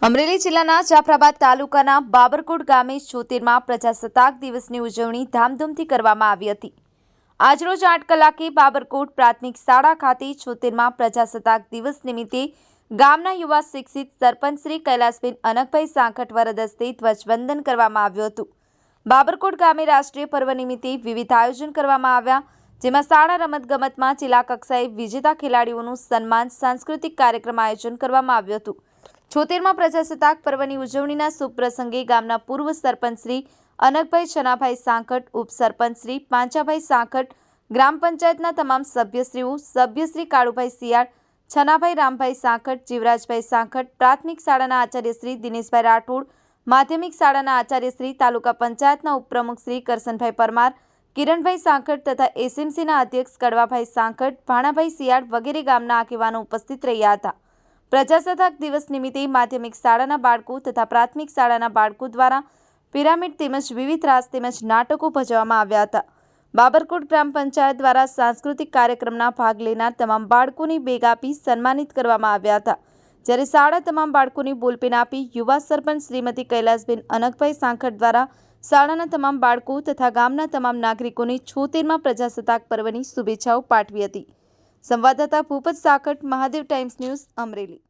અમરેલી જિલ્લાના જાફરાબાદ તાલુકાના બાબરકોટ ગામે 76મા પ્રજાસત્તાક દિવસની ઉજવણી ધામધૂમથી કરવામાં આવી હતી। આજરોજ 8 કલાકે બાબરકોટ પ્રાથમિક શાળા ખાતે 76મા પ્રજાસત્તાક દિવસ નિમિત્તે ગામના યુવા શિક્ષિત સરપંચ શ્રી કૈલાસબેન અનકભાઈ સાંખટ વરદ હસ્તે ધ્વજવંદન કરવામાં આવ્યું હતું। બાબરકોટ ગામે રાષ્ટ્રીય પર્વ નિમિત્તે વિવિધ આયોજન કરવામાં આવ્યા, જેમાં શાળા રમતગમતમાં જિલ્લા કક્ષાએ વિજેતા ખેલાડીઓનું સન્માન, સાંસ્કૃતિક કાર્યક્રમ આયોજન કરવામાં આવ્યું હતું। 76મા પ્રજાસત્તાક પર્વની ઉજવણીના શુભ પ્રસંગે ગામના પૂર્વ સરપંચ શ્રી અનકભાઈ છનાભાઈ સાંખટ, ઉપસરપંચ શ્રી પાંચાભાઈ સાંખટ, ગ્રામ પંચાયતના તમામ સભ્યશ્રીઓ, સભ્યશ્રી કાળુભાઈ સિયાળ, છનાભાઈ રામભાઈ સાંખટ, જીવરાજભાઈ સાંખટ, પ્રાથમિક શાળાના આચાર્ય શ્રી દિનેશભાઈ રાઠોડ, માધ્યમિક શાળાના આચાર્ય શ્રી, તાલુકા પંચાયતના ઉપપ્રમુખ શ્રી કરશનભાઈ પરમાર, કિરણભાઈ સાંખટ તથા એસએમસીના અધ્યક્ષ કડવાભાઈ સાંખટ, ભાણાભાઈ સિયાળ વગેરે ગામના આગેવાનો ઉપસ્થિત રહ્યા હતા। પ્રજાસત્તાક દિવસ નિમિત્તે માધ્યમિક શાળાના બાળકો તથા પ્રાથમિક શાળાના બાળકો દ્વારા પિરામિડ તેમજ વિવિધ રાસ તેમજ નાટકો ભજવવામાં આવ્યા હતા। બાબરકોટ ગ્રામ પંચાયત દ્વારા સાંસ્કૃતિક કાર્યક્રમના ભાગ લેનાર તમામ બાળકોને બેગ આપી સન્માનિત કરવામાં આવ્યા હતા, જ્યારે શાળા તમામ બાળકોને બોલપેન આપી યુવા સરપંચ શ્રીમતી કૈલાસબેન અનકભાઈ સાંખટ દ્વારા શાળાના તમામ બાળકો તથા ગામના તમામ નાગરિકોને 76મા પ્રજાસત્તાક પર્વની શુભેચ્છાઓ પાઠવી હતી। સંવાદદાતા ભૂપત સાંખટ, મહાદેવ ટાઈમ્સ ન્યૂઝ, અમરેલી।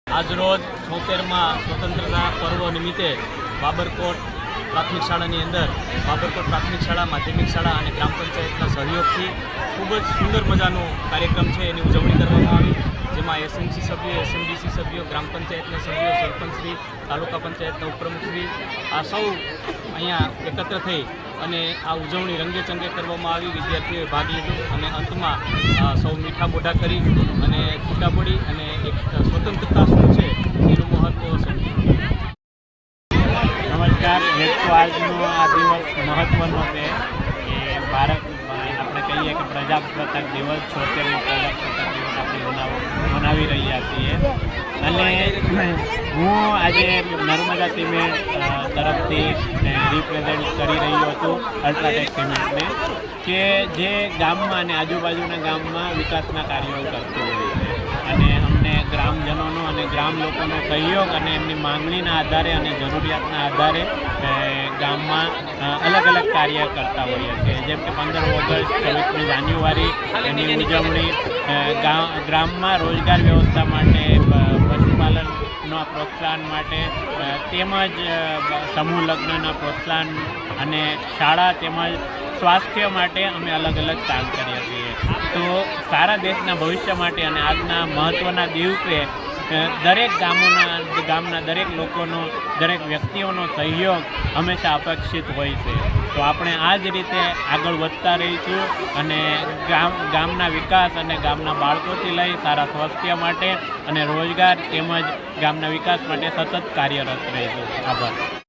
આજરોજ 76મા સ્વતંત્રતા પર્વ નિમિત્તે બાબરકોટ પ્રાથમિક શાળાની અંદર બાબરકોટ પ્રાથમિક શાળા, માધ્યમિક શાળા અને ગ્રામ પંચાયતના સહયોગથી ખૂબ જ સુંદર મજાનો કાર્યક્રમ છે એની ઉજવણી કરવામાં આવી, જેમાં એસએમસી સભ્યો, એસએમડીસી સભ્યો, ગ્રામ પંચાયતના સભ્યો, સરપંચશ્રી, તાલુકા પંચાયતના ઉપપ્રમુખશ્રી આ સૌ અહીંયા એકત્ર થઈ અને આ ઉજવણી રંગેચંગે કરવામાં આવી। વિદ્યાર્થીઓએ ભાગ લીધો અને અંતમાં સૌ મીઠા મોઢા કરી અને છૂટા પડી અને એક સ્વતંત્રતા શું છે એનું મહત્ત્વ સમજ્યું। નમસ્કાર। તો આજનો આ દિવસ મહત્ત્વનો છે કે ભારત આપણે કહીએ કે પ્રજાસત્તાક દિવસ 76મો પ્રજાસત્તાક દિવસ આપણે મનાવી રહ્યા છીએ અને હું આજે નર્મદા સિમેન્ટ તરફથી રિપ્રેઝેન્ટ કરી રહ્યો છું અલ્ટ્રાટેક સિમેન્ટને, કે જે ગામમાં અને આજુબાજુના ગામમાં વિકાસના કાર્યો કરતું હોય છે અને અમને ગ્રામજનોનો અને ગ્રામ લોકોનો સહયોગ અને એમની માંગણીના આધારે અને જરૂરિયાતના આધારે ગામમાં અલગ અલગ કાર્ય કરતા હોઈએ છીએ, જેમ કે 15 ઓગસ્ટ, 26મી જાન્યુઆરી એની ઉજવણી, ગ્રામમાં રોજગાર વ્યવસ્થા માટે, પશુપાલનના પ્રોત્સાહન માટે તેમજ સમૂહ લગ્નના પ્રોત્સાહન અને શાળા તેમજ સ્વાસ્થ્ય માટે અમે અલગ અલગ કામ કરીએ છીએ। તો સારા દેશના ભવિષ્ય માટે અને આજના મહત્ત્વના દિવસે દરેક ગામના દરેક લોકોનો, દરેક વ્યક્તિઓનો સહયોગ હંમેશા અપેક્ષિત હોય છે। તો આપણે આ જ રીતે આગળ વધતા રહીશું અને ગામના વિકાસ અને ગામના બાળકોથી લઈ સારા સ્વાસ્થ્ય માટે અને રોજગાર તેમજ ગામના વિકાસ માટે સતત કાર્યરત રહીશું। આભાર।